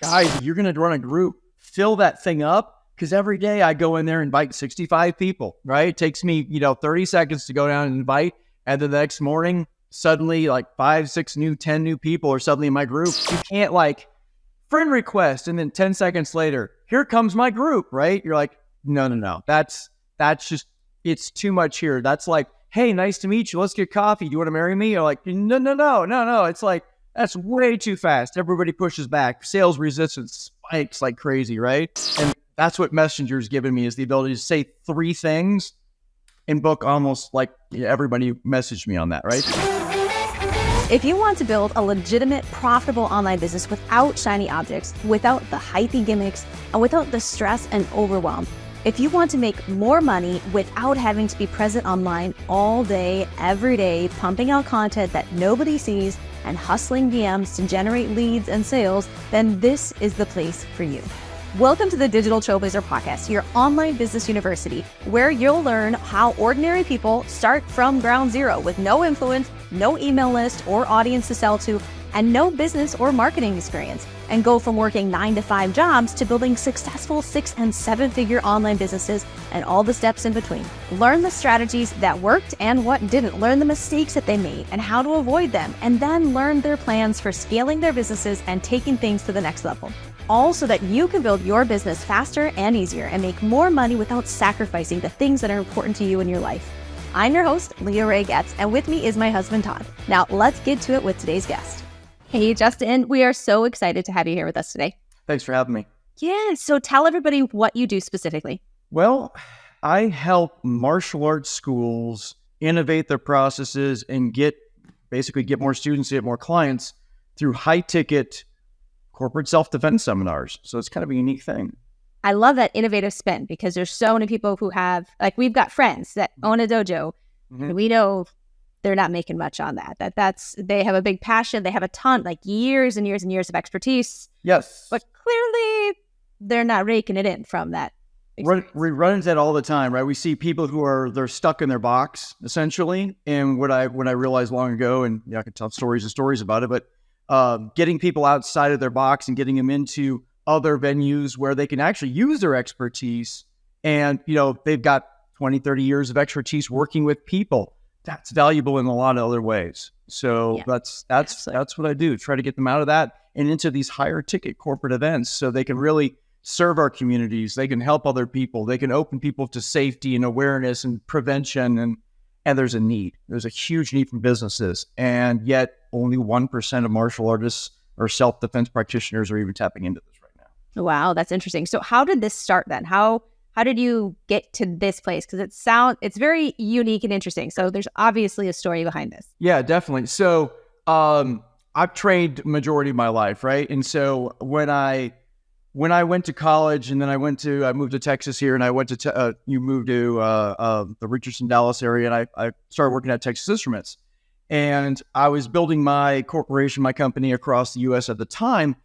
guys, you're going to run a group, fill that thing up. Because every day I go in there and invite 65 people, right? It takes me, 30 seconds to go down and invite. And then the next morning, suddenly like 5, 6 10 new people are suddenly in my group. You can't friend request. And then 10 seconds later, here comes my group, right? You're like, no. That's just, it's too much here. That's like, hey, nice to meet you. Let's get coffee. Do you want to marry me? You're like, no. It's like, that's way too fast. Everybody pushes back. Sales resistance spikes like crazy, right? And that's what Messenger's given me, is the ability to say 3 things and book almost like everybody messaged me on that, right? If you want to build a legitimate, profitable online business without shiny objects, without the hypey gimmicks, and without the stress and overwhelm, if you want to make more money without having to be present online all day, every day, pumping out content that nobody sees and hustling DMs to generate leads and sales, then this is the place for you. Welcome to the Digital Trailblazer Podcast, your online business university, where you'll learn how ordinary people start from ground zero with no influence, no email list or audience to sell to, and no business or marketing experience, and go from working 9-to-5 jobs to building successful 6- and 7-figure online businesses and all the steps in between. Learn the strategies that worked and what didn't. Learn the mistakes that they made and how to avoid them, and then learn their plans for scaling their businesses and taking things to the next level. All so that you can build your business faster and easier and make more money without sacrificing the things that are important to you in your life. I'm your host, Leah Ray Getz, and with me is my husband, Todd. Now, let's get to it with today's guest. Hey, Justin, we are so excited to have you here with us today. Thanks for having me. Yeah, so tell everybody what you do specifically. Well, I help martial arts schools innovate their processes and get more students, get more clients through high-ticket corporate self-defense seminars. So it's kind of a unique thing. I love that innovative spin, because there's so many people who have, we've got friends that own a dojo, and we know they're not making much on that. They have a big passion. They have a ton, years and years and years of expertise. Yes. But clearly they're not raking it in from that experience. We run into that all the time, right? We see people who they're stuck in their box, essentially. And what I realized long ago, and I could tell stories and stories about it, but getting people outside of their box and getting them into other venues where they can actually use their expertise. And, they've got 20, 30 years of expertise working with people. That's valuable in a lot of other ways. So yeah, that's what I do. Try to get them out of that and into these higher ticket corporate events so they can really serve our communities. They can help other people. They can open people to safety and awareness and prevention. And there's a need. There's a huge need from businesses. And yet only 1% of martial artists or self-defense practitioners are even tapping into this right now. Wow, that's interesting. So how did this start then? How did you get to this place? Because it's very unique and interesting. So there's obviously a story behind this. Yeah, definitely. So I've trained majority of my life, right? And so when I went to college, and then I moved to Texas here, and I went to the Richardson, Dallas area, and I started working at Texas Instruments. And I was building my corporation, my company across the U.S. at the time.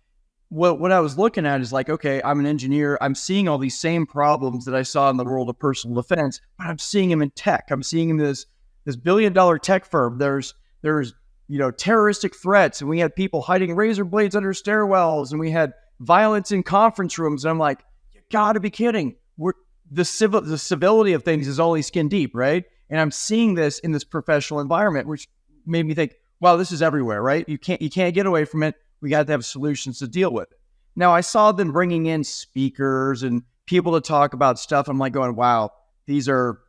What I was looking at is okay, I'm an engineer. I'm seeing all these same problems that I saw in the world of personal defense, but I'm seeing them in tech. I'm seeing them in this billion-dollar tech firm. There's terroristic threats, and we had people hiding razor blades under stairwells, and we had violence in conference rooms. And I'm like, you gotta be kidding. The civility of things is only skin deep, right? And I'm seeing this in this professional environment, which made me think, wow, this is everywhere, right? You can't get away from it. We got to have solutions to deal with it. Now, I saw them bringing in speakers and people to talk about stuff. I'm going, wow, these are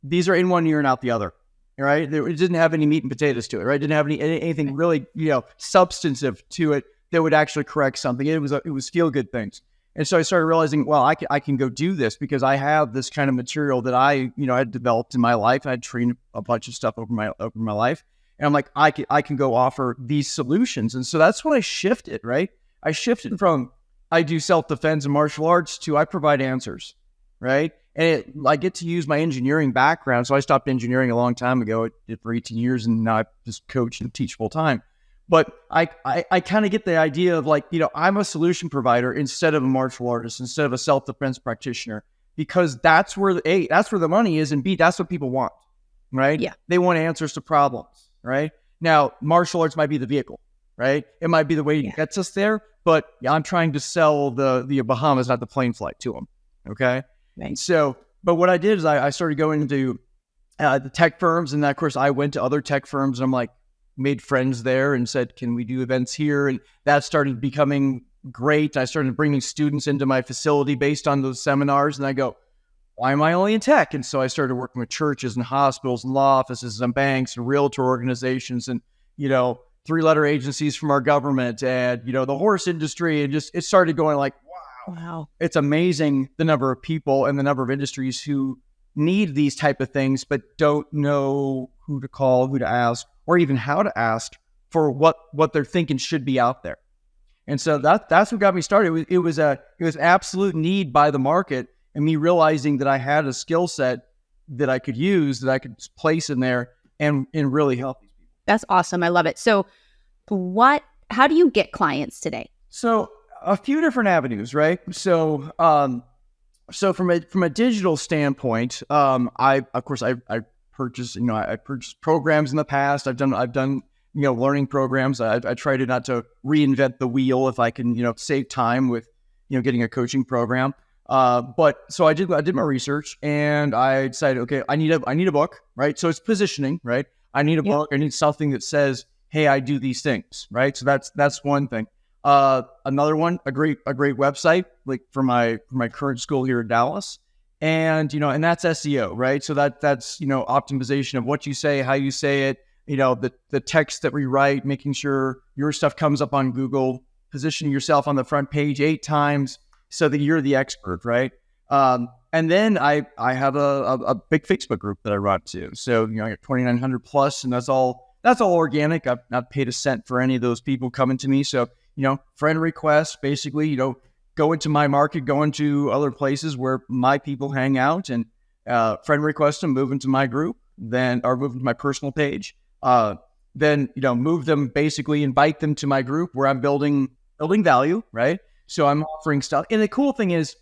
in one ear and out the other, right? It didn't have any meat and potatoes to it, right? It didn't have anything really, substantive to it that would actually correct something. It was feel good things. And so I started realizing, well, I can go do this because I have this kind of material that I had developed in my life. I had trained a bunch of stuff over my life. And I'm like, I can go offer these solutions. And so that's when I shifted, right? I shifted from I do self-defense and martial arts to I provide answers, right? And I get to use my engineering background. So I stopped engineering a long time ago. I did for 18 years, and now I just coach and teach full time. But I kind of get the idea of I'm a solution provider instead of a martial artist, instead of a self-defense practitioner, because that's where the money is, and B, that's what people want, right? Yeah. They want answers to problems, right? Now, martial arts might be the vehicle, right? It might be the way it gets us there, but I'm trying to sell the Bahamas, not the plane flight to them. Okay. Right. So, but what I did is I started going into the tech firms, and of course I went to other tech firms, and I'm like, made friends there and said, can we do events here? And that started becoming great. I started bringing students into my facility based on those seminars. And I go, why am I only in tech? And so I started working with churches and hospitals and law offices and banks and realtor organizations and, 3-letter agencies from our government and, the horse industry. And just, it started going like, wow, it's amazing the number of people and the number of industries who need these type of things, but don't know who to call, who to ask, or even how to ask for what they're thinking should be out there. And so that's what got me started. It was absolute need by the market, and me realizing that I had a skill set that I could use, that I could place in there and really help these people. That's awesome. I love it. So how do you get clients today? So a few different avenues, right? So from a digital standpoint, I purchased, I purchased programs in the past. I've done learning programs. I try to not to reinvent the wheel if I can, save time with, getting a coaching program. But so I did my research, and I decided, okay, I need a book, right? So it's positioning, right? I need a book. I need something that says, hey, I do these things, right? So that's one thing. Another one, a great website, like for my current school here in Dallas. And, and that's SEO, right? So that's, optimization of what you say, how you say it, the text that we write, making sure your stuff comes up on Google, positioning yourself on the front page 8 times so that you're the expert, right? And then I have a big Facebook group that I run too. So, I got 2,900 plus, and that's all organic. I've not paid a cent for any of those people coming to me. So, friend requests, basically, go into my market, go into other places where my people hang out, and friend request them, move into my group, or move into my personal page. Then, move them, basically invite them to my group where I'm building value, right? So I'm offering stuff. And the cool thing is,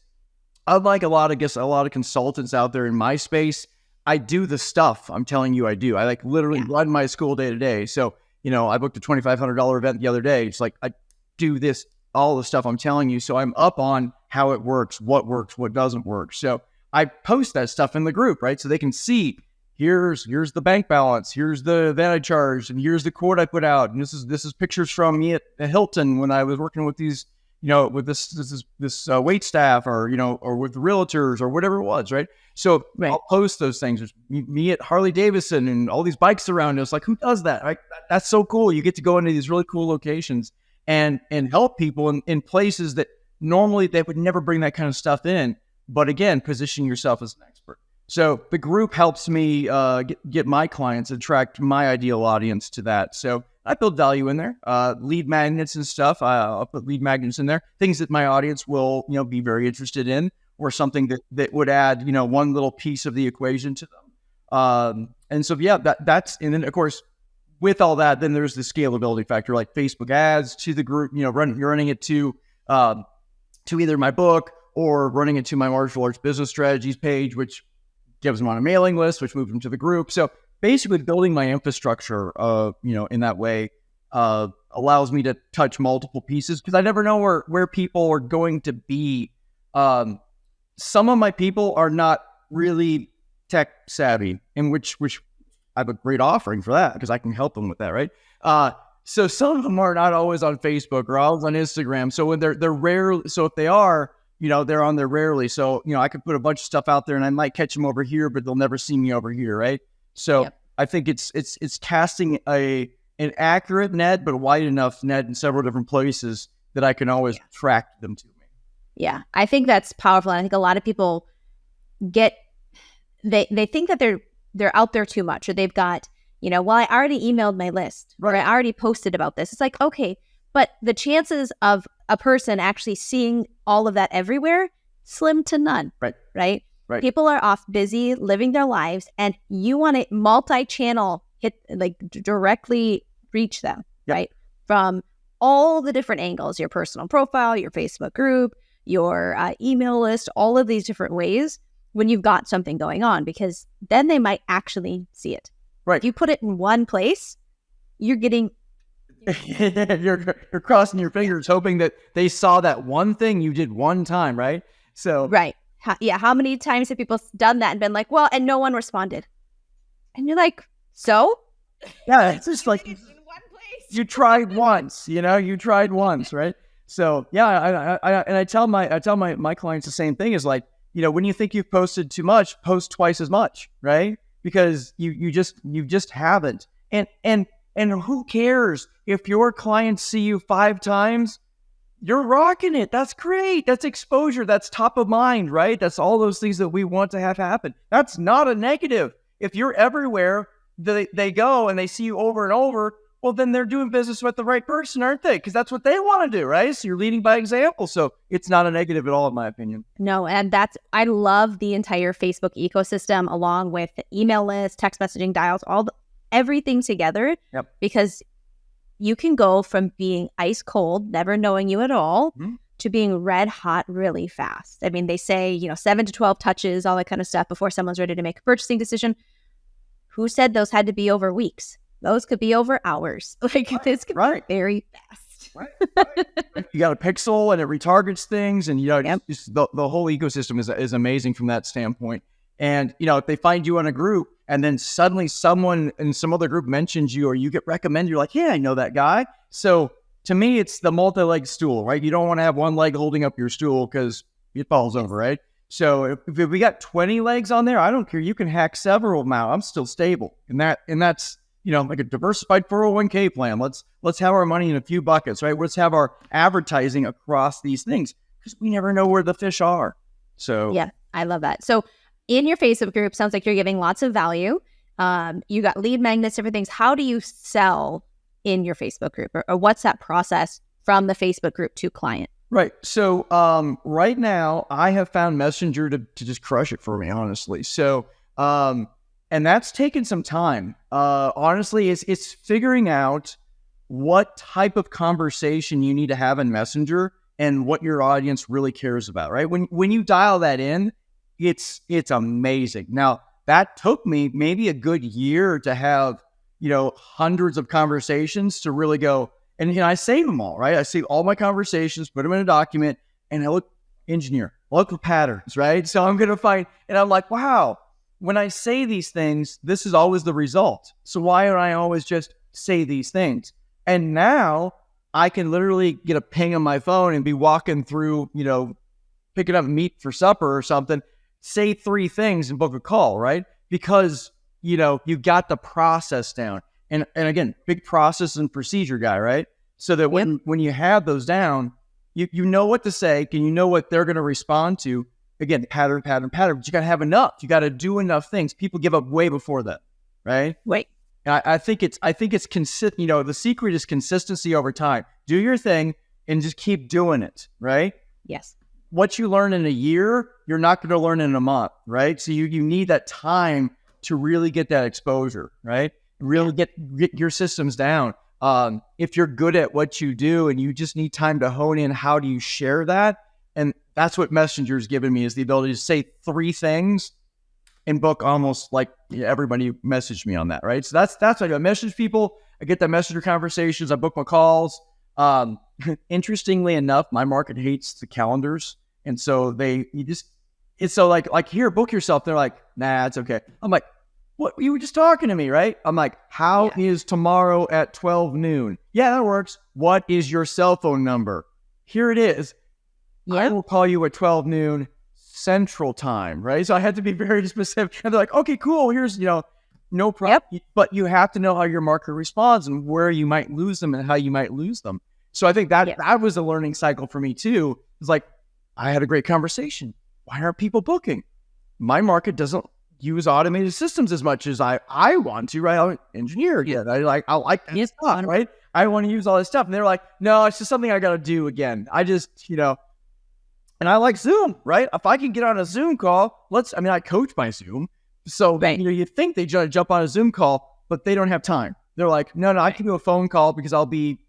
unlike a lot of consultants out there in my space, I do the stuff I'm telling you I do. I literally run my school day to day. So, I booked a $2,500 event the other day. It's like, I do this, all the stuff I'm telling you. So I'm up on how it works, what doesn't work. So I post that stuff in the group, right? So they can see, here's the bank balance, here's the event I charged, and here's the quote I put out. And this is pictures from me at Hilton when I was working with these, with this wait staff, or with realtors or whatever it was, right? So I'll post those things. There's me at Harley Davidson and all these bikes around us. Like, who does that? Right? That's so cool. You get to go into these really cool locations and help people in places that normally they would never bring that kind of stuff in. But again, position yourself as an expert. So the group helps me get my clients, attract my ideal audience to that. So I build value in there, lead magnets and stuff. I'll put lead magnets in there, things that my audience will, be very interested in, or something that would add, one little piece of the equation to them. And so, that's, and then of course, with all that, then there's the scalability factor, like Facebook ads to the group, you're running it to either my book or running it to my martial arts business strategies page, which gives them on a mailing list, which moves them to the group. So basically building my infrastructure, in that way, allows me to touch multiple pieces, because I never know where people are going to be. Some of my people are not really tech savvy, in which I have a great offering for that, because I can help them with that, right? So some of them are not always on Facebook or always on Instagram. So when they're rarely, so if they are, they're on there rarely. So, I could put a bunch of stuff out there and I might catch them over here, but they'll never see me over here, right? So I think it's casting an accurate net, but a wide enough net in several different places that I can always attract them to me. Yeah, I think that's powerful. And I think a lot of people they think that they're out there too much, or they've got, well, I already emailed my list, or I already posted about this. It's like, okay, but the chances of a person actually seeing all of that everywhere, slim to none. Right. People are off busy living their lives, and you want to multi-channel directly reach them, right? From all the different angles, your personal profile, your Facebook group, your email list, all of these different ways when you've got something going on, because then they might actually see it. Right. If you put it in one place, you're getting you're crossing your fingers, hoping that they saw that one thing you did one time, right? So Right. How many times have people done that and been like, well, and no one responded? And you're like, so? yeah, it's just like In one place. you tried once, you tried once, right? So yeah, I tell my clients the same thing is like, when you think you've posted too much, post twice as much, right? Because you just haven't. And who cares if your clients see you 5 times? You're rocking it. That's great. That's exposure. That's top of mind, right? That's all those things that we want to have happen. That's not a negative. If you're everywhere, they go and they see you over and over, well, then they're doing business with the right person, aren't they? Because that's what they want to do, right? So you're leading by example. So it's not a negative at all, in my opinion. No, and I love the entire Facebook ecosystem along with the email list, text messaging, dials, everything together. Yep. Because you can go from being ice cold, never knowing you at all, to being red hot really fast. I mean, they say, 7 to 12 touches, all that kind of stuff before someone's ready to make a purchasing decision. Who said those had to be over weeks? Those could be over hours. Like this could be very fast. Right. You got a pixel and it retargets things, and just the whole ecosystem is amazing from that standpoint. And if they find you on a group and then suddenly someone in some other group mentions you or you get recommended, you're like, yeah, I know that guy. So to me, it's the multi-leg stool, right? You don't want to have one leg holding up your stool because it falls over, right? So if we got 20 legs on there, I don't care. You can hack several of them out. I'm still stable. And that's like a diversified 401k plan. Let's have our money in a few buckets, right? Let's have our advertising across these things because we never know where the fish are. So yeah, I love that. So in your Facebook group, sounds like you're giving lots of value. You got lead magnets, different things. How do you sell in your Facebook group, or what's that process from the Facebook group to client? Right. So right now, I have found Messenger to just crush it for me, honestly. So and that's taken some time. Honestly, it's figuring out what type of conversation you need to have in Messenger and what your audience really cares about. Right. When you dial that in, it's amazing. Now, that took me maybe a good year to have, hundreds of conversations to really go, and I save them all, right? I save all my conversations, put them in a document, and I look for patterns, right? So I'm going to find, and I'm like, wow, when I say these things, this is always the result. So why don't I always just say these things? And now I can literally get a ping on my phone and be walking through, picking up meat for supper or something, say 3 things and book a call, right? Because, you got the process down. And again, big process and procedure guy, right? So that when you have those down, you know what to say, and you know what they're going to respond to. Again, pattern. But you got to have enough. You got to do enough things. People give up way before that, right? Wait. And I think it's consistent. The secret is consistency over time. Do your thing and just keep doing it, right? Yes. What you learn in a year, you're not going to learn in a month, right? So you need that time to really get that exposure, right? Really get your systems down. If you're good at what you do and you just need time to hone in, how do you share that? And that's what Messenger's given me, is the ability to say 3 things and book almost like everybody messaged me on that, right? So that's what I do. I message people. I get the Messenger conversations. I book my calls. Interestingly enough, my market hates the calendars. And so it's so like here, book yourself. They're like, nah, it's okay. I'm like, what? You were just talking to me, right? I'm like, how is tomorrow at 12 noon? Yeah, that works. What is your cell phone number? Here it is. I will call you at 12 noon Central Time, right? So I had to be very specific. And they're like, okay, cool. Here's, no problem. Yep. But you have to know how your market responds and where you might lose them and how you might lose them. So I think that was a learning cycle for me too. It's like, I had a great conversation. Why aren't people booking? My market doesn't use automated systems as much as I want to, right? I'm an engineer again. I like that stuff, right? I want to use all this stuff. And they're like, no, it's just something I got to do again. I just, and I like Zoom, right? If I can get on a Zoom call, I coach my Zoom. So, you think they jump on a Zoom call, but they don't have time. They're like, no, I can do a phone call because I'll be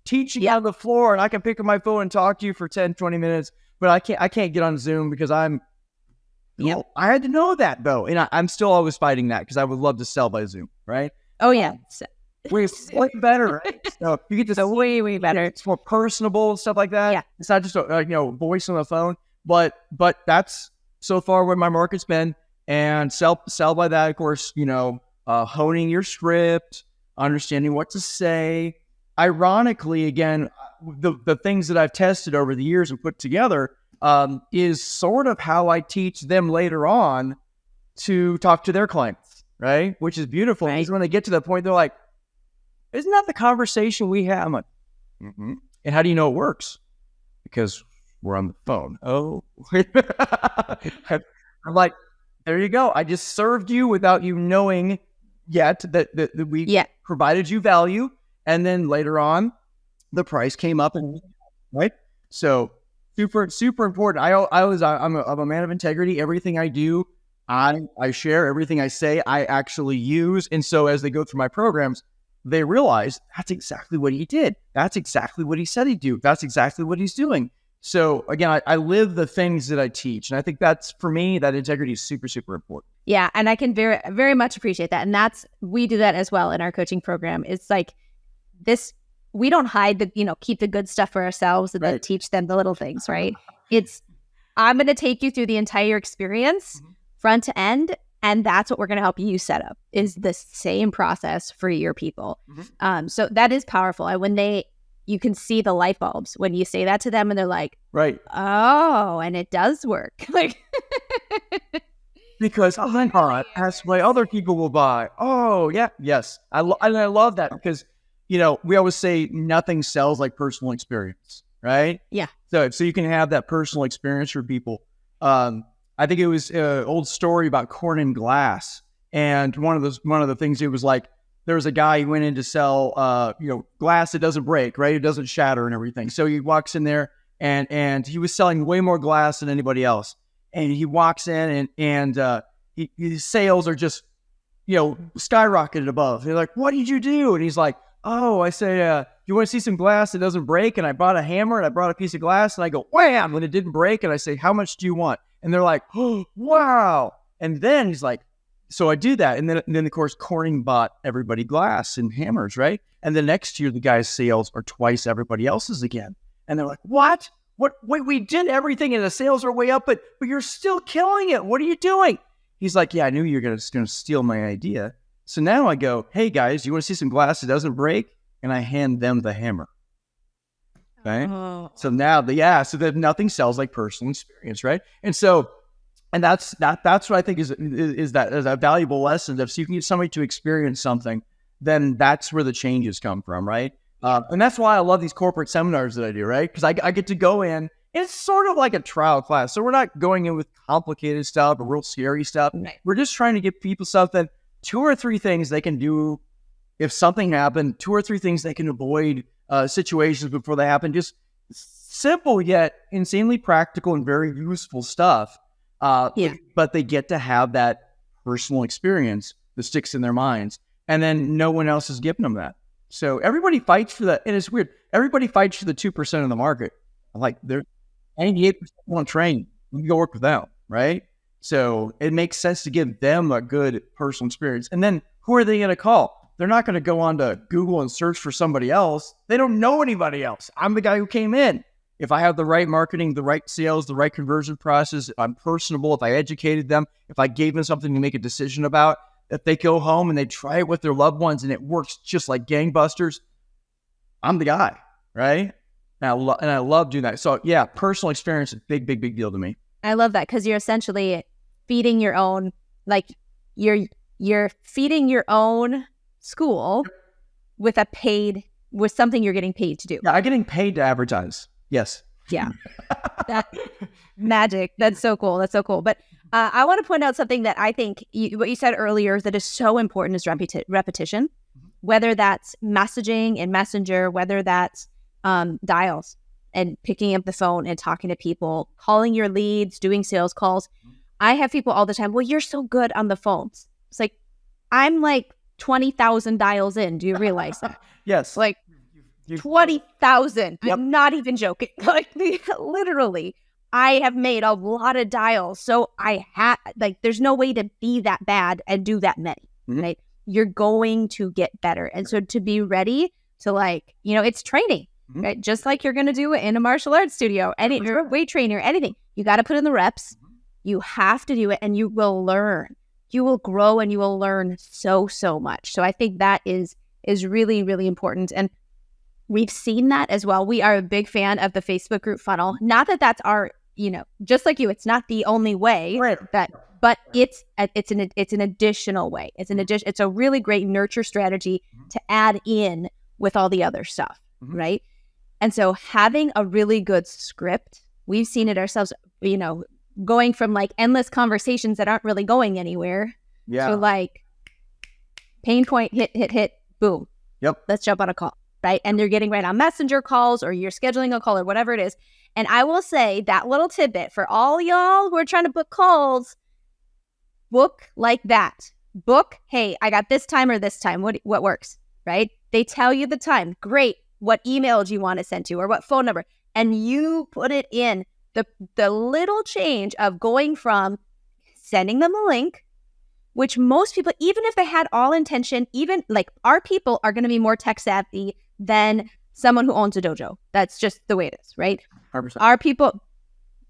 teaching out on the floor and I can pick up my phone and talk to you for 10, 20 minutes, but I can't get on Zoom because I'm, I had to know that though. And I'm still always fighting that because I would love to sell by Zoom, right? Oh yeah. way better, right? So you get to So way better. It's more personable, stuff like that. Yeah. It's not just a voice on the phone, but that's so far where my market's been. And sell by that, of course, honing your script, understanding what to say. Ironically, again, the things that I've tested over the years and put together is sort of how I teach them later on to talk to their clients, right? Which is beautiful. Right. Because when they get to that point, they're like, isn't that the conversation we had? I'm like, mm-hmm. And how do you know it works? Because we're on the phone. Oh. I'm like, there you go. I just served you without you knowing yet that we provided you value. And then later on, the price came up, right? So super, super important. I'm a man of integrity. Everything I do, I share. Everything I say, I actually use. And so as they go through my programs, they realize that's exactly what he did. That's exactly what he said he'd do. That's exactly what he's doing. So again, I live the things that I teach. And I think that's, for me, that integrity is super, super important. Yeah. And I can very, very much appreciate that. And we do that as well in our coaching program. It's like this, we don't hide keep the good stuff for ourselves and then teach them the little things, right? It's, I'm going to take you through the entire experience, front to end. And that's what we're going to help you set up, is the same process for your people. So that is powerful. And when you can see the light bulbs when you say that to them and they're like, right. Oh, and it does work. Like, because that's why other people will buy. Oh yeah. Yes. I love that because, we always say nothing sells like personal experience, right? Yeah. So you can have that personal experience for people. I think it was an old story about corn and glass. And one of the things, it was like, there was a guy who went in to sell, glass that doesn't break, right? It doesn't shatter and everything. So he walks in there and he was selling way more glass than anybody else. And he walks in and his sales are just, skyrocketed above. They're like, what did you do? And he's like, oh, I say, you want to see some glass that doesn't break? And I bought a hammer and I brought a piece of glass and I go, wham, when it didn't break. And I say, how much do you want? And they're like, oh, wow. And then he's like, so I do that. And then of course, Corning bought everybody glass and hammers, right? And the next year, the guy's sales are twice everybody else's again. And they're like, what? Wait, we did everything and the sales are way up, but you're still killing it. What are you doing? He's like, yeah, I knew you were going to steal my idea. So now I go, hey guys, you want to see some glass that doesn't break? And I hand them the hammer. Okay. Oh. So now so that nothing sells like personal experience, right? And so, and that's what I think is a valuable lesson. If you can get somebody to experience something, then that's where the changes come from, right? And that's why I love these corporate seminars that I do, right? Because I get to go in, and it's sort of like a trial class. So we're not going in with complicated stuff or real scary stuff. Right. We're just trying to give people something, 2 or 3 things they can do if something happened, 2 or 3 things they can avoid situations before they happen. Just simple yet insanely practical and very useful stuff. But they get to have that personal experience that sticks in their minds. And then no one else is giving them that. So everybody fights for that. And it's weird. Everybody fights for the 2% of the market. Like they're 98% want to train. You can go work with them, right? So it makes sense to give them a good personal experience. And then who are they going to call? They're not going to go on to Google and search for somebody else. They don't know anybody else. I'm the guy who came in. If I have the right marketing, the right sales, the right conversion process, if I'm personable, if I educated them, if I gave them something to make a decision about, if they go home and they try it with their loved ones and it works just like gangbusters, I'm the guy, right? And I love doing that. So yeah, personal experience is a big, big, big deal to me. I love that because you're essentially feeding your own, like you're feeding your own school with something you're getting paid to do. Yeah, I'm getting paid to advertise. Yes. Yeah. That magic. That's so cool. That's so cool. But I want to point out something that I think what you said earlier that is so important is repetition, whether that's messaging in Messenger, whether that's dials and picking up the phone and talking to people, calling your leads, doing sales calls. I have people all the time, well, you're so good on the phones. It's like, I'm like 20,000 dials in. Do you realize that? Yes. Like 20,000. Yep. I'm not even joking. Like literally, I have made a lot of dials. So there's no way to be that bad and do that many, right? you're going to get better. And so to be ready to like, it's training, right? Just like you're going to do it in a martial arts studio, or a weight trainer, anything. You got to put in the reps. You have to do it, and you will learn. You will grow, and you will learn so much. So I think that is really, really important. And we've seen that as well. We are a big fan of the Facebook group funnel. Not that that's our, just like you, it's not the only way, but it's an additional way. It's a really great nurture strategy to add in with all the other stuff, right? And so having a really good script, we've seen it ourselves, going from like endless conversations that aren't really going anywhere to like pain point, hit, boom. Yep. Let's jump on a call, right? And you're getting right on messenger calls, or you're scheduling a call, or whatever it is. And I will say that little tidbit for all y'all who are trying to book calls, book like that. Book, hey, I got this time or this time. What works, right? They tell you the time. Great. What email do you want to send to, or what phone number? And you put it in. The little change of going from sending them a link, which most people, even if they had all intention, even like our people are going to be more tech savvy than someone who owns a dojo. That's just the way it is, right? 100%. Our people,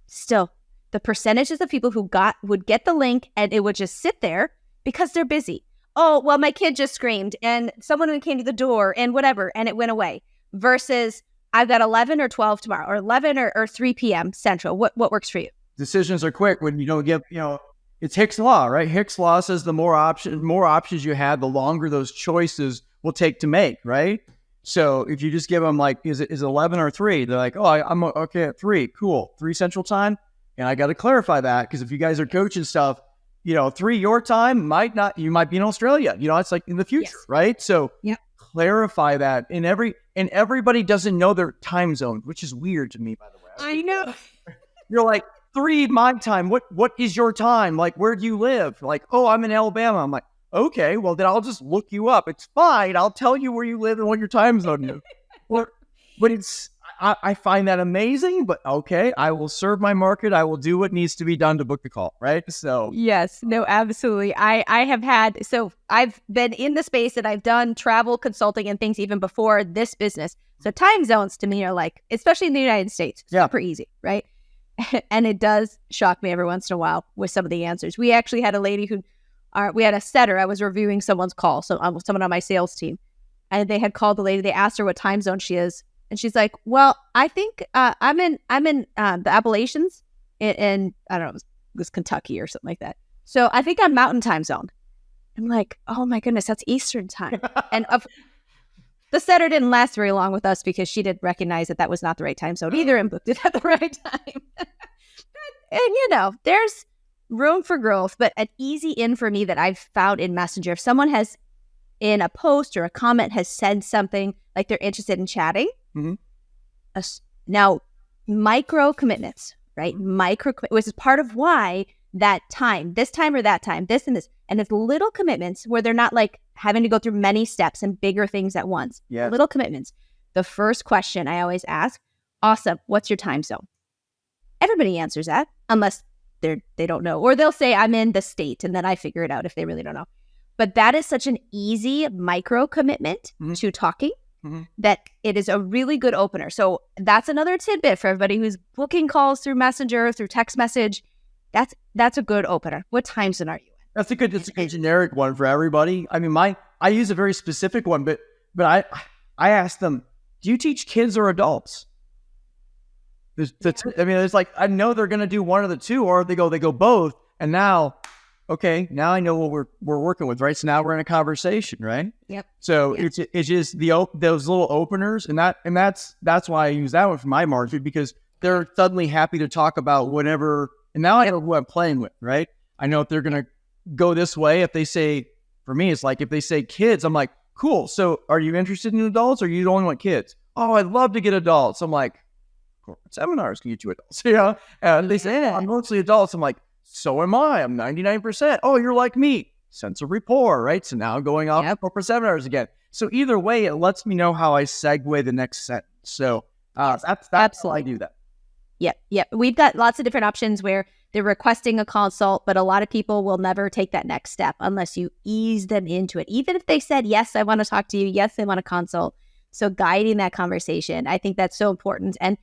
still, the percentages of people who would get the link and it would just sit there because they're busy. Oh, well, my kid just screamed and someone came to the door and whatever, and it went away. Versus I've got 11 or 12 tomorrow, or 11 or 3 p.m. Central. What works for you? Decisions are quick when you don't give, it's Hicks Law, right? Hicks Law says the more options you have, the longer those choices will take to make, right? So if you just give them like, is it 11 or 3? They're like, oh, I'm okay at 3. Cool. 3 Central Time. And I got to clarify that, because if you guys are coaching stuff, 3 your time you might be in Australia. It's like in the future, right? So clarify that. And everybody doesn't know their time zone, which is weird to me, by the way. I know. You're like, 3 my time. What is your time? Like, where do you live? Like, oh, I'm in Alabama. I'm like, okay, well then I'll just look you up. It's fine. I'll tell you where you live and what your time zone is. But I find that amazing, but okay, I will serve my market. I will do what needs to be done to book the call, right? So yes, no, absolutely. I've been in the space and I've done travel consulting and things even before this business. So time zones to me are like, especially in the United States, super easy, right? And it does shock me every once in a while with some of the answers. We actually had a lady we had a setter. I was reviewing someone's call, someone on my sales team, and they had called the lady. They asked her what time zone she is. And she's like, well, I think I'm in the Appalachians in I don't know, it was Kentucky or something like that. So I think I'm Mountain Time Zone. I'm like, oh my goodness, that's Eastern Time. And the setter didn't last very long with us because she didn't recognize that was not the right time zone either and booked it at the right time. And there's room for growth, but an easy in for me that I've found in Messenger, if someone has in a post or a comment has said something like they're interested in chatting. Now, micro commitments, right? Which is part of why that time, this time or that time, this and this, and it's little commitments where they're not like having to go through many steps and bigger things at once. Little commitments. The first question I always ask, awesome, what's your time zone? Everybody answers that unless they don't know, or they'll say I'm in the state, and then I figure it out if they really don't know. But that is such an easy micro commitment to talking. That it is a really good opener. So that's another tidbit for everybody who's booking calls through Messenger, through text message. That's a good opener. What time zone are you in? That's a good generic one for everybody. I mean, I use a very specific one, but I ask them, do you teach kids or adults? It's like, I know they're going to do one of the two, or they go both. And now I know what we're working with, right? So now we're in a conversation, right? Yep. So it's just those little openers, and that's why I use that one for my market, because they're suddenly happy to talk about whatever. And now I know who I'm playing with, right? I know if they're gonna go this way. If they say, for me, it's like if they say kids, I'm like, cool. So are you interested in adults, or you only want kids? Oh, I'd love to get adults. I'm like, corporate seminars can get you adults, And they say, I'm mostly adults. I'm like, so am I. I'm 99%. Oh, you're like me. Sense of rapport, right? So now I'm going off corporate seminars again. So either way, it lets me know how I segue the next sentence. So that's how I do that. Yep. We've got lots of different options where they're requesting a consult, but a lot of people will never take that next step unless you ease them into it. Even if they said, yes, I want to talk to you. Yes, I want to consult. So guiding that conversation, I think that's so important. And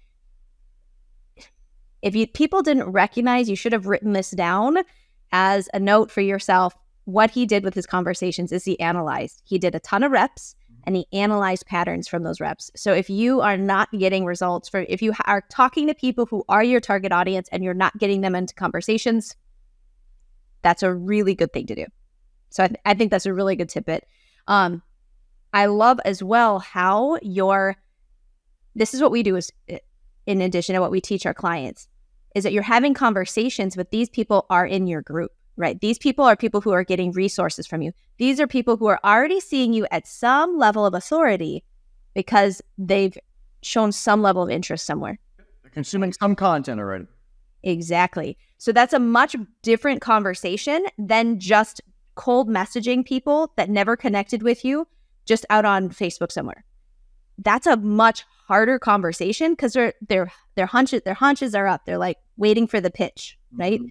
if people didn't recognize, you should have written this down as a note for yourself. What he did with his conversations is he analyzed. He did a ton of reps and he analyzed patterns from those reps. So if you are not getting results if you are talking to people who are your target audience and you're not getting them into conversations, that's a really good thing to do. So I think that's a really good tidbit. I love as well how this is what we do is in addition to what we teach our clients, is that you're having conversations, but these people are in your group, right? These people are people who are getting resources from you. These are people who are already seeing you at some level of authority because they've shown some level of interest somewhere. They're consuming some content already. Exactly. So that's a much different conversation than just cold messaging people that never connected with you just out on Facebook somewhere. That's a much harder conversation because their hunches are up. They're like waiting for the pitch, right? Mm-hmm.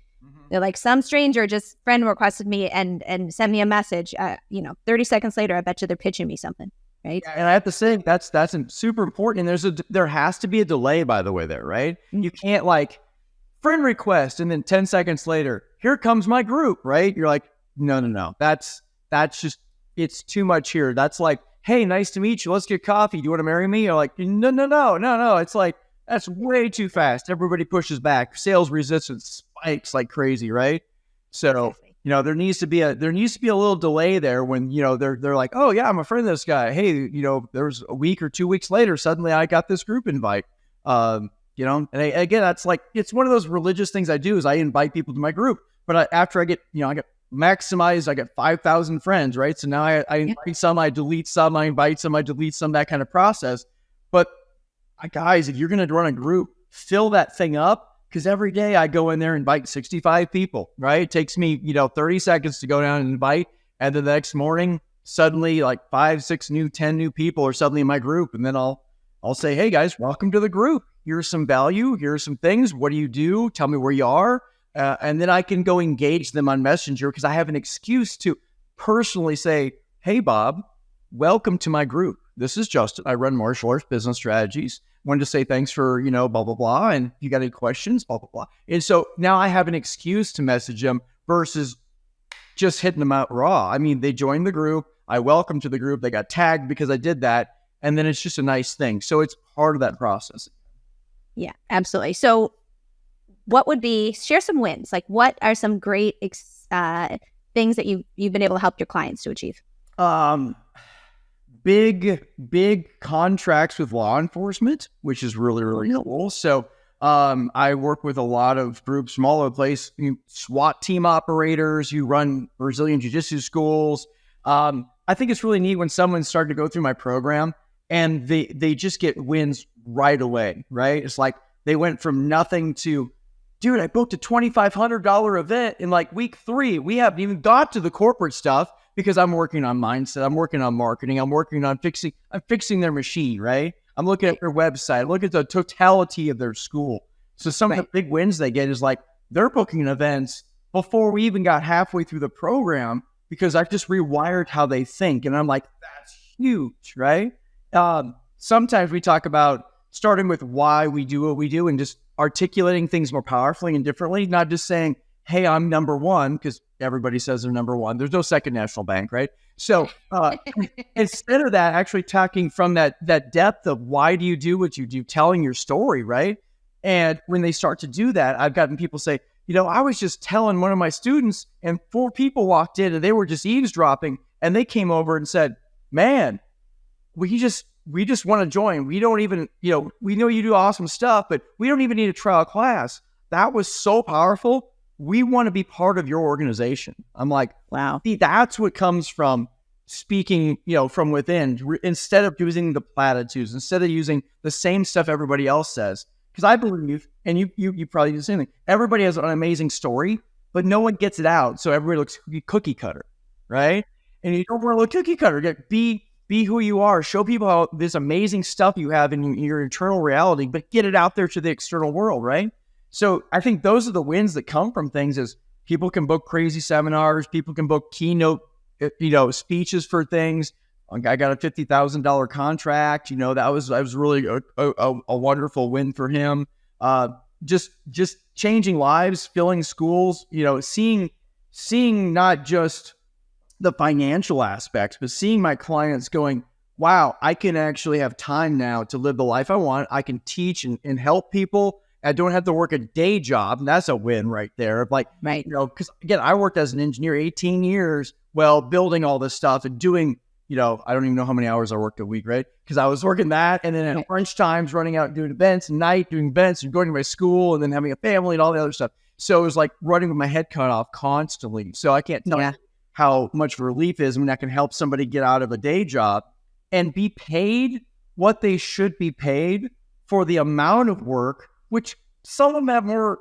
They're like, some stranger just friend requested me and sent me a message. 30 seconds later, I bet you they're pitching me something, right? And I have to say that's super important. And there has to be a delay, by the way, there, right? Mm-hmm. You can't like friend request and then 10 seconds later, here comes my group, right? You're like, no. That's just, it's too much here. That's like, hey, nice to meet you. Let's get coffee. Do you want to marry me? You're like, no. It's like, that's way too fast. Everybody pushes back. Sales resistance spikes like crazy, right? So, there needs to be a little delay there when, they're like, oh yeah, I'm a friend of this guy. Hey, there's a week or 2 weeks later, suddenly I got this group invite. And again, that's like, it's one of those religious things I do is I invite people to my group, but after I get maximized, I get 5,000 friends, right? So now I invite some, I delete some, I invite some, I delete some, that kind of process. But guys, if you're going to run a group, fill that thing up, because every day I go in there and invite 65 people, right? It takes me, 30 seconds to go down and invite. And then the next morning, suddenly like 5, 6 10 new people are suddenly in my group. And then I'll say, hey guys, welcome to the group. Here's some value. Here are some things. What do you do? Tell me where you are. And then I can go engage them on Messenger because I have an excuse to personally say, hey, Bob, welcome to my group. This is Justin. I run martial arts business strategies. Wanted to say thanks for, blah, blah, blah. And if you got any questions, blah, blah, blah. And so now I have an excuse to message them versus just hitting them out raw. I mean, they joined the group. I welcome to the group. They got tagged because I did that. And then it's just a nice thing. So it's part of that process. Yeah, absolutely. So share some wins. Like, what are some great things that you've been able to help your clients to achieve? Big contracts with law enforcement, which is really, really cool. So I work with a lot of groups from all over the place. SWAT team operators, you run Brazilian jiu-jitsu schools. I think it's really neat when someone's starting to go through my program and they just get wins right away, right? It's like they went from nothing to, dude, I booked a $2,500 event in like week 3. We haven't even got to the corporate stuff because I'm working on mindset. I'm working on marketing. I'm working on fixing their machine, right? I'm looking at their website. Look at the totality of their school. So some of the big wins they get is like they're booking events before we even got halfway through the program because I've just rewired how they think. And I'm like, that's huge, right? Sometimes we talk about starting with why we do what we do and just articulating things more powerfully and differently, not just saying, hey, I'm number one, because everybody says they're number one. There's no second national bank, right? So instead of that, actually talking from that depth of why do you do what you do, telling your story, right? And when they start to do that, I've gotten people say, I was just telling one of my students and 4 people walked in and they were just eavesdropping and they came over and said, man, we just want to join. We don't even, we know you do awesome stuff, but we don't even need a trial class. That was so powerful. We want to be part of your organization. I'm like, wow, see, that's what comes from speaking, from within, instead of using the platitudes, instead of using the same stuff everybody else says. Because I believe, and you probably do the same thing, everybody has an amazing story, but no one gets it out. So everybody looks cookie cutter, right? And you don't want to look cookie cutter. Be be who you are, show people how this amazing stuff you have in your internal reality, but get it out there to the external world, right? So I think those are the wins that come from things is people can book crazy seminars, people can book keynote, speeches for things. I got a $50,000 contract, that was really a wonderful win for him. Just changing lives, filling schools, seeing not just the financial aspects, but seeing my clients going, wow, I can actually have time now to live the life I want. I can teach and help people. I don't have to work a day job. And that's a win right there. Like, right. Because again, I worked as an engineer 18 years, building all this stuff and doing, I don't even know how many hours I worked a week, right? Because I was working that and then at lunch times running out and doing events and night doing events and going to my school and then having a family and all the other stuff. So it was like running with my head cut off constantly. So I can't tell you how much relief is when I can help somebody get out of a day job and be paid what they should be paid for the amount of work, which some of them have more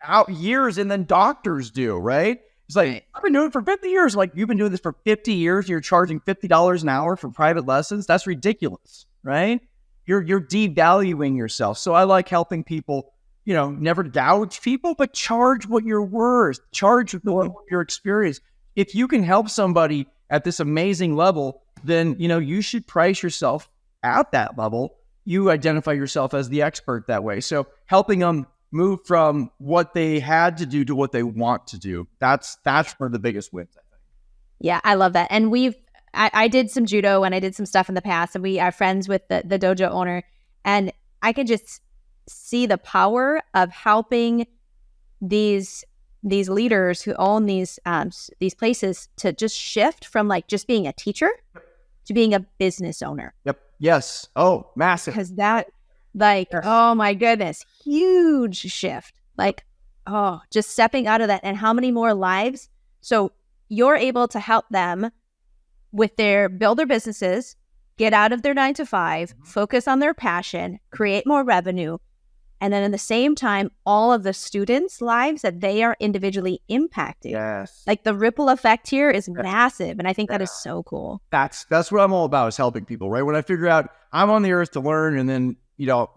out years in than doctors do, right? It's like, I've been doing it for 50 years. Like, you've been doing this for 50 years. You're charging $50 an hour for private lessons. That's ridiculous, right? You're devaluing yourself. So I like helping people, never gouge people, but charge what you're worth. Charge what your experience. If you can help somebody at this amazing level, then, you should price yourself at that level. You identify yourself as the expert that way. So helping them move from what they had to do to what they want to do. That's one of the biggest wins, I think. Yeah, I love that. And I did some judo and I did some stuff in the past, and we are friends with the dojo owner, and I can just see the power of helping these leaders who own these places to just shift from like just being a teacher to being a business owner. Yep. Yes. Oh, massive. Because that, oh my goodness, huge shift. Just stepping out of that, and how many more lives. So you're able to help them with build their businesses, get out of their 9-to-5, focus on their passion, create more revenue. And then at the same time, all of the students' lives that they are individually impacting. Yes. Like the ripple effect here is massive. And I think that is so cool. That's what I'm all about, is helping people, right? When I figure out I'm on the earth to learn and then,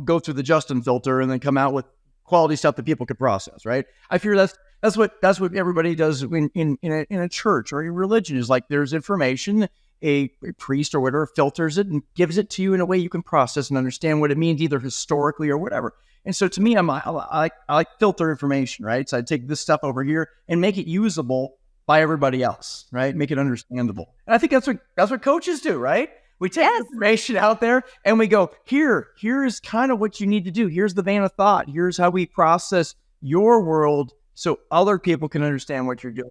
go through the Justin filter and then come out with quality stuff that people can process, right? I figure that's what everybody does in a church or a religion, is like there's information, a priest or whatever filters it and gives it to you in a way you can process and understand what it means, either historically or whatever. And so to me, I like filter information, right? So I take this stuff over here and make it usable by everybody else, right? Make it understandable. And I think that's what coaches do, right? We take information out there and we go, here's kind of what you need to do. Here's the vein of thought. Here's how we process your world so other people can understand what you're doing.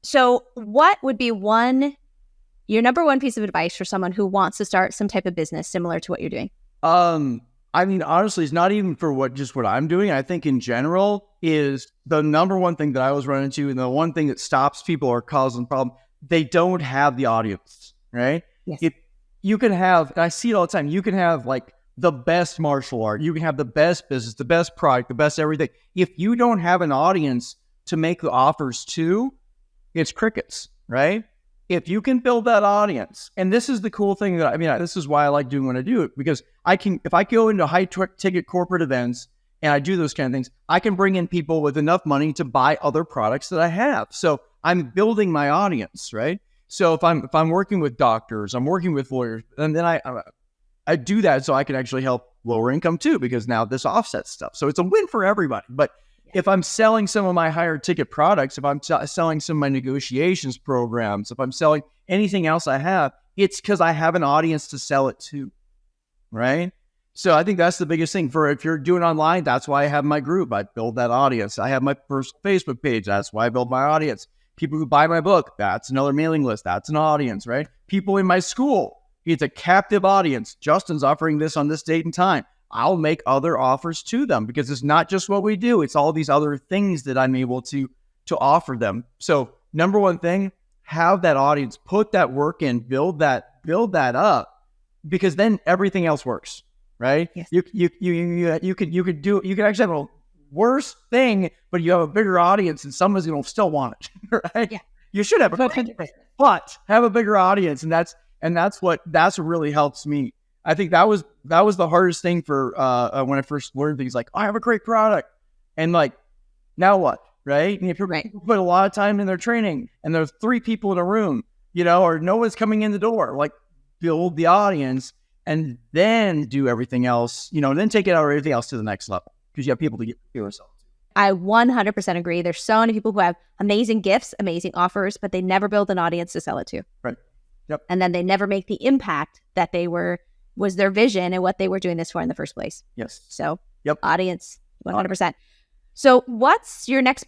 So what would be your number one piece of advice for someone who wants to start some type of business similar to what you're doing? I mean, honestly, it's not even for what I'm doing. I think in general is the number one thing that I was running into, and the one thing that stops people or causes them problem. They don't have the audience, right? Yes. If you can have, and I see it all the time, you can have like the best martial art, you can have the best business, the best product, the best everything. If you don't have an audience to make the offers to, it's crickets, right? If you can build that audience, and this is the cool thing this is why I like doing what I do, because if I go into high ticket corporate events and I do those kind of things, I can bring in people with enough money to buy other products that I have. So I'm building my audience, right? So if I'm working with doctors, I'm working with lawyers, and then I do that so I can actually help lower income too, because now this offsets stuff. So it's a win for everybody. But if I'm selling some of my higher ticket products, if I'm selling some of my negotiations programs, if I'm selling anything else I have, it's because I have an audience to sell it to, right? So I think that's the biggest thing. If you're doing online, that's why I have my group. I build that audience. I have my personal Facebook page. That's why I build my audience. People who buy my book, that's another mailing list. That's an audience, right? People in my school, it's a captive audience. Justin's offering this on this date and time. I'll make other offers to them, because it's not just what we do. It's all these other things that I'm able to offer them. So number one thing, have that audience, put that work in, build that up, because then everything else works, right? Yes. You could actually have a worse thing, but you have a bigger audience and someone's going to still want it, right? Yeah. You should have a but have a bigger audience, and And that's what really helps me. I think that was the hardest thing for when I first learned things like, I have a great product. And like, now what? Right? And if you put a lot of time in their training and there's 3 people in a room, or no one's coming in the door, like build the audience and then do everything else, and then take it out everything else to the next level because you have people to get to yourself. I 100% agree. There's so many people who have amazing gifts, amazing offers, but they never build an audience to sell it to. Right. Yep. And then they never make the impact that was their vision and what they were doing this for in the first place. Yes. So yep. Audience, 100%. So what's your next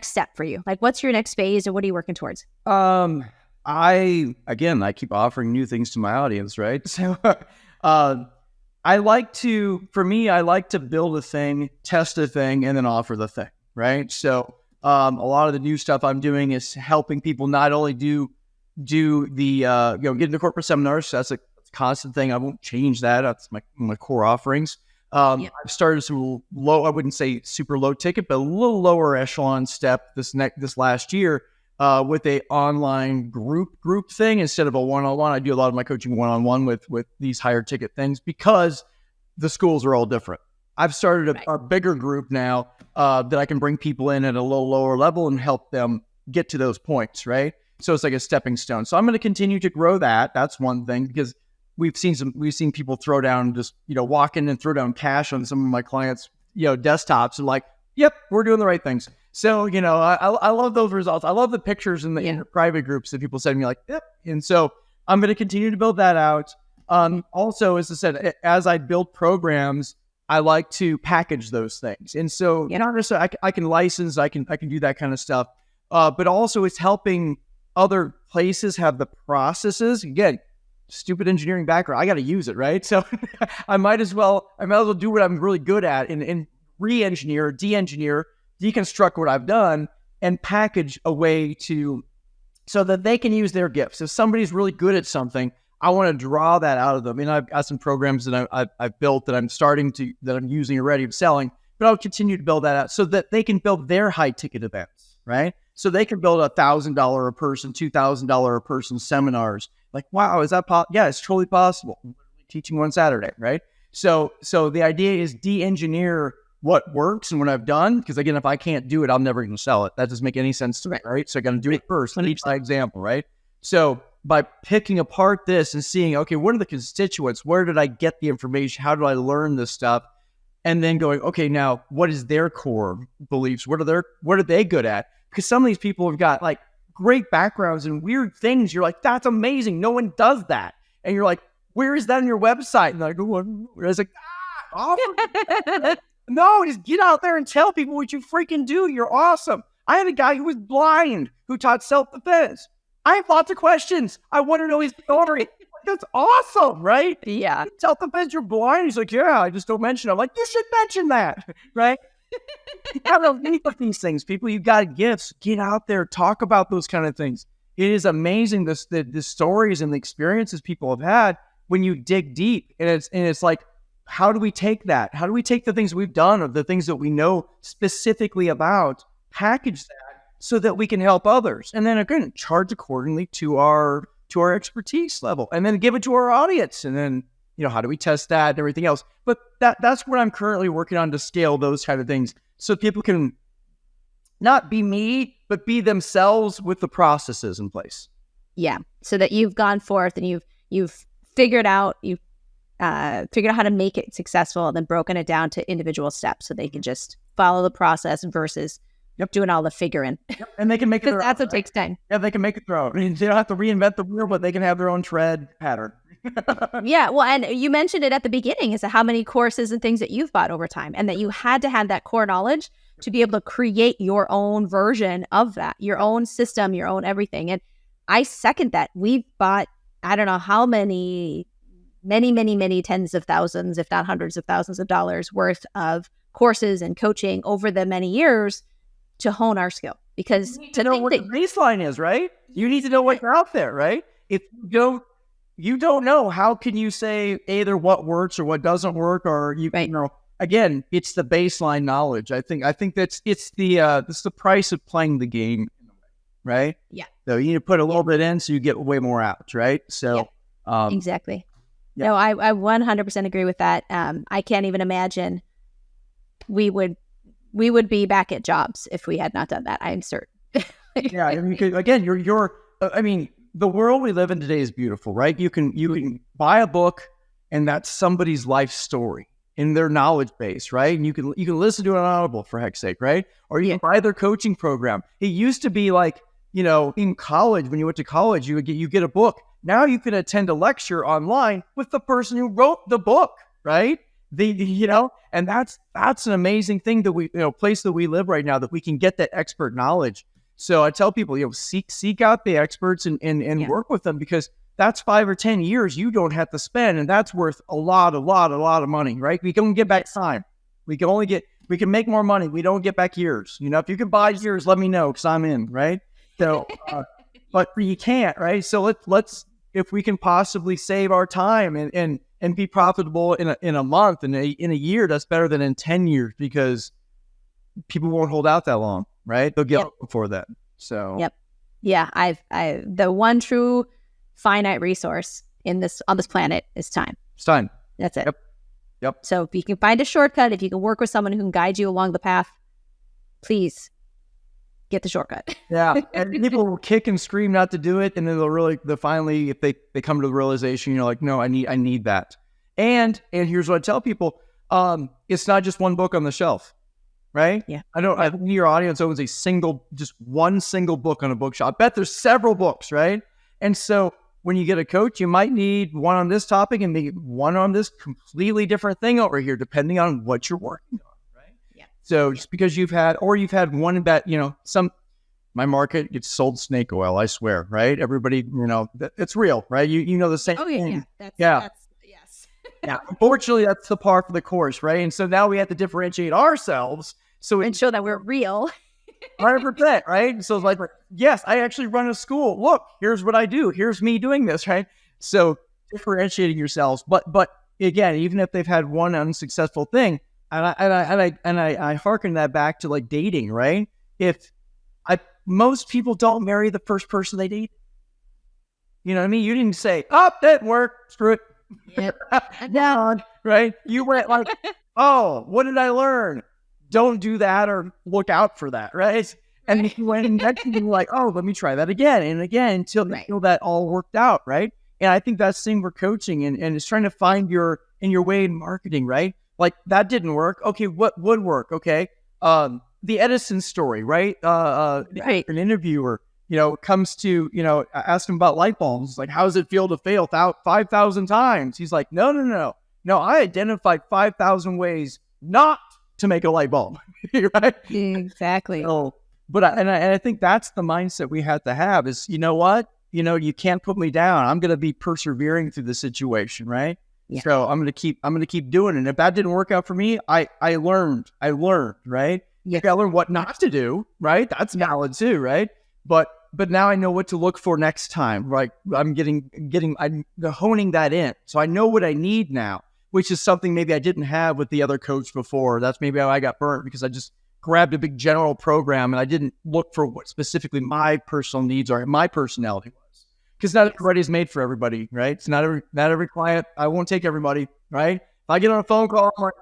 step for you? Like, what's your next phase and what are you working towards? I keep offering new things to my audience, right? So, I like to build a thing, test a thing, and then offer the thing, right? So, a lot of the new stuff I'm doing is helping people not only do the, get into corporate seminars. So that's a constant thing. I won't change that. That's my core offerings. I've started some low, I wouldn't say super low ticket, but a little lower echelon step this last year, with a online group thing instead of a one-on-one. I do a lot of my coaching one-on-one with these higher ticket things because the schools are all different. I've started a bigger group now, that I can bring people in at a little lower level and help them get to those points. Right. So it's like a stepping stone. So I'm going to continue to grow that. That's one thing because we've seen people throw down walk in and throw down cash on some of my clients, desktops and like, yep, we're doing the right things. So, I love those results. I love the pictures in the private groups that people send me like, yep. And so I'm going to continue to build that out. Also, as I said, as I build programs, I like to package those things. And so, I can license, I can do that kind of stuff. But also it's helping other places have the processes. Again, stupid engineering background. I got to use it, right? So I might as well do what I'm really good at and re-engineer, de-engineer, deconstruct what I've done and package a way so that they can use their gifts. If somebody's really good at something, I want to draw that out of them. And I've got some programs that I've built that I'm using already, I'm selling, but I'll continue to build that out so that they can build their high ticket events, right? So they can build $1,000 a person, $2,000 a person seminars. Like, wow, is that possible? Yeah, it's totally possible. I'm teaching one Saturday, right? So the idea is de-engineer what works and what I've done. Because again, if I can't do it, I'm never going to sell it. That doesn't make any sense to me, right? So I got to do it first, teach by example, right? So by picking apart this and seeing, okay, what are the constituents? Where did I get the information? How do I learn this stuff? And then going, okay, now what is their core beliefs? What are they good at? Because some of these people have got like great backgrounds and weird things. You're like, that's amazing. No one does that. And you're like, where is that on your website? And I go, I was like, awesome. No, just get out there and tell people what you freaking do. You're awesome. I had a guy who was blind who taught self-defense. I have lots of questions. I want to know his story. That's awesome, right? Yeah. Self-defense, you're blind. He's like, yeah, I just don't mention it. I'm like, you should mention that, right? You gotta lead with these things, people. You got gifts. Get out there, talk about those kind of things. It is amazing the stories and the experiences people have had when you dig deep. And it's like, how do we take that? How do we take the things we've done or the things that we know specifically about, package that so that we can help others, and then again charge accordingly to our expertise level, and then give it to our audience, and then how do we test that and everything else? But that's what I'm currently working on to scale those kind of things, so people can not be me, but be themselves with the processes in place. Yeah, so that you've gone forth and you've figured out how to make it successful, and then broken it down to individual steps so they can just follow the process versus doing all the figuring. Yep. And they can make it their that's own, what takes time. Yeah, they can make it their own. They don't have to reinvent the wheel, but they can have their own tread pattern. Yeah, well, and you mentioned it at the beginning, is how many courses and things that you've bought over time, and that you had to have that core knowledge to be able to create your own version of that, your own system, your own everything. And I second that. We've bought, I don't know how many tens of thousands, if not hundreds of thousands of dollars worth of courses and coaching over the many years to hone our skill. Because you need to know what the baseline is, right? You need to know what's out there, right? If you don't know, how can you say either what works or what doesn't work, or again, it's the baseline knowledge. I think it's the price of playing the game, right? Yeah. So you need to put a little bit in so you get way more out, right? So Exactly. Yeah. No, I 100% agree with that. I can't even imagine we would be back at jobs if we had not done that. I'm certain. Yeah, I mean, again, I mean, the world we live in today is beautiful, right? You can buy a book, and that's somebody's life story in their knowledge base, right? And you can listen to it on Audible, for heck's sake, right? Or you can buy their coaching program. It used to be like, in college, when you went to college, you get a book. Now you can attend a lecture online with the person who wrote the book, right? And that's an amazing thing that place that we live right now, that we can get that expert knowledge. So I tell people, seek out the experts and work with them, because that's 5 or 10 years you don't have to spend, and that's worth a lot of money, right? We can get back time. We can make more money. We don't get back years. If you can buy years, let me know, because I'm in, right? So, but you can't, right? So let's if we can possibly save our time and be profitable in a month and in a year, that's better than in 10 years, because people won't hold out that long, right? They'll get up before that. So yeah, I the one true finite resource on this planet is time. It's time. That's it. Yep. So if you can find a shortcut, if you can work with someone who can guide you along the path, please get the shortcut. Yeah. And people will kick and scream not to do it, and then they'll finally, if they come to the realization, no, I need that. And here's what I tell people: it's not just one book on the shelf, right? Yeah. I think your audience owns just one single book on a bookshelf. I bet there's several books, right? And so when you get a coach, you might need one on this topic and maybe one on this completely different thing over here, depending on what you're working on, right? Yeah. So just because you've had one that, my market gets sold snake oil, I swear, right? Everybody, it's real, right? You know the same thing. That's yes. Yeah. Unfortunately, that's the par for the course, right? And so now we have to differentiate ourselves. And show that we're real. 100%, right? So it's like, yes, I actually run a school. Look, here's what I do. Here's me doing this, right? So differentiating yourselves. But again, even if they've had one unsuccessful thing, and I hearken that back to like dating, right? Most people don't marry the first person they date. You know what I mean? You didn't say, "Oh, that worked. Screw it." Yep. Down, right? You went like, "Oh, what did I learn? Don't do that, or look out for that," right? And you went next and you were like, "Oh, let me try that again and again until you feel that all worked out," right? And I think that's the thing we're coaching, and it's trying to find your way in marketing, right? Like, that didn't work. Okay, what would work? Okay, the Edison story, right? Right. An interviewer, comes to, ask him about light bulbs. Like, how does it feel to fail 5,000 times? He's like, no. I identified 5,000 ways not to make a light bulb, right? Exactly. So, but I think that's the mindset we have to have is, you know what? You can't put me down. I'm going to be persevering through the situation, right? Yeah. So I'm going to keep doing it. And if that didn't work out for me, I learned, right? Yeah. I learned what not to do, right? That's valid too, right? But now I know what to look for next time, right? I'm honing that in. So I know what I need now, which is something maybe I didn't have with the other coach before. That's maybe how I got burnt, because I just grabbed a big general program and I didn't look for what specifically my personal needs or my personality was. Because not everybody is made for everybody, right? It's not every client. I won't take everybody, right? If I get on a phone call, I'm like,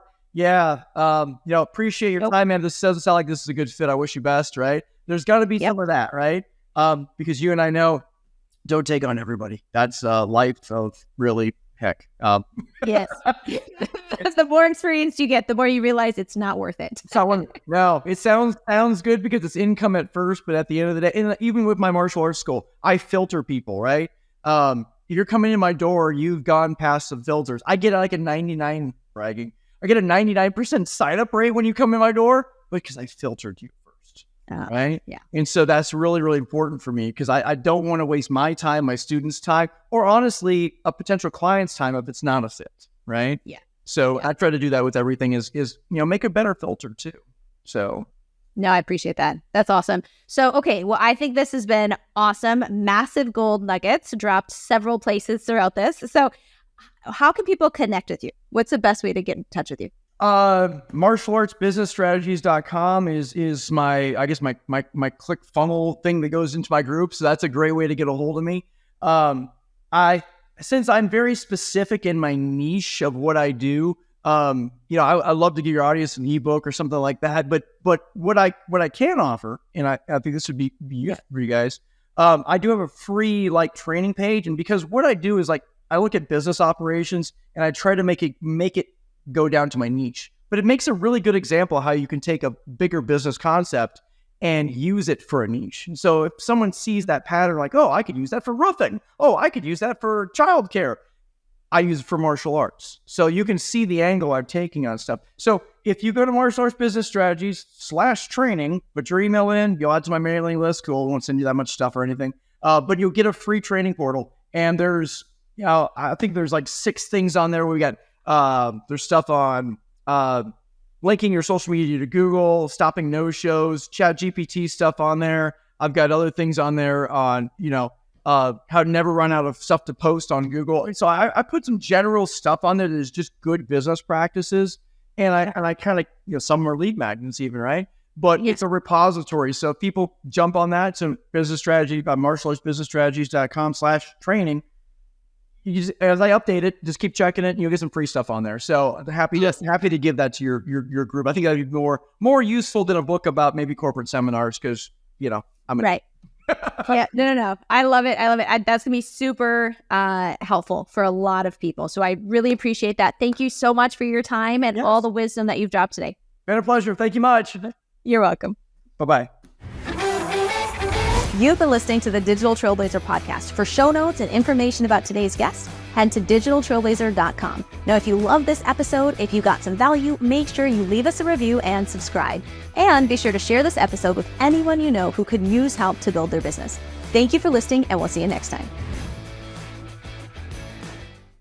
appreciate your time, man. This doesn't sound like this is a good fit. I wish you best, right? There's got to be some of that, right? Because you and I know, don't take on everybody. That's life of really heck. Yes. The more experience you get, the more you realize it's not worth it. No, it sounds good because it's income at first, but at the end of the day, and even with my martial arts school, I filter people, right? You're coming in my door, you've gone past some filters. I get like a 99 bragging. I get a 99% sign up rate when you come in my door because I filtered you first, right? Yeah. And so that's really, really important for me because I don't want to waste my time, my students' time, or honestly, a potential client's time if it's not a fit, right? Yeah. So I try to do that with everything is make a better filter too. So. No, I appreciate that. That's awesome. So, okay. Well, I think this has been awesome. Massive gold nuggets dropped several places throughout this. So how can people connect with you? What's the best way to get in touch with you? martialartsbusinessstrategies.com is my click funnel thing that goes into my group. So that's a great way to get a hold of me. I since I'm very specific in my niche of what I do, I love to give your audience an ebook or something like that. But what I can offer, and I think this would be useful for you guys. I do have a free training page, and because what I do is I look at business operations and I try to make it go down to my niche. But it makes a really good example of how you can take a bigger business concept and use it for a niche. And so if someone sees that pattern, oh, I could use that for roofing. Oh, I could use that for childcare. I use it for martial arts. So you can see the angle I'm taking on stuff. So if you go to Martial Arts Business Strategies /training, put your email in, you'll add to my mailing list. Cool. I won't send you that much stuff or anything. But you'll get a free training portal. And there's, I think there's 6 things on there. We got, there's stuff on, linking your social media to Google, stopping no-shows, ChatGPT stuff on there. I've got other things on there on, how to never run out of stuff to post on Google. So I put some general stuff on there that is just good business practices. And I kind of, some are lead magnets even, right? But it's a repository. So if people jump on that, so business strategy by martialartsbusinessstrategies.com/training. As I update it, just keep checking it and you'll get some free stuff on there. So happy to give that to your group. I think that'd be more useful than a book about maybe corporate seminars because, I'm right. Yeah, no. I love it. That's going to be super helpful for a lot of people. So I really appreciate that. Thank you so much for your time and all the wisdom that you've dropped today. Been a pleasure. Thank you much. You're welcome. Bye-bye. You've been listening to the Digital Trailblazer podcast. For show notes and information about today's guest, head to digitaltrailblazer.com. Now, if you love this episode, if you got some value, make sure you leave us a review and subscribe. And be sure to share this episode with anyone you know who could use help to build their business. Thank you for listening, and we'll see you next time.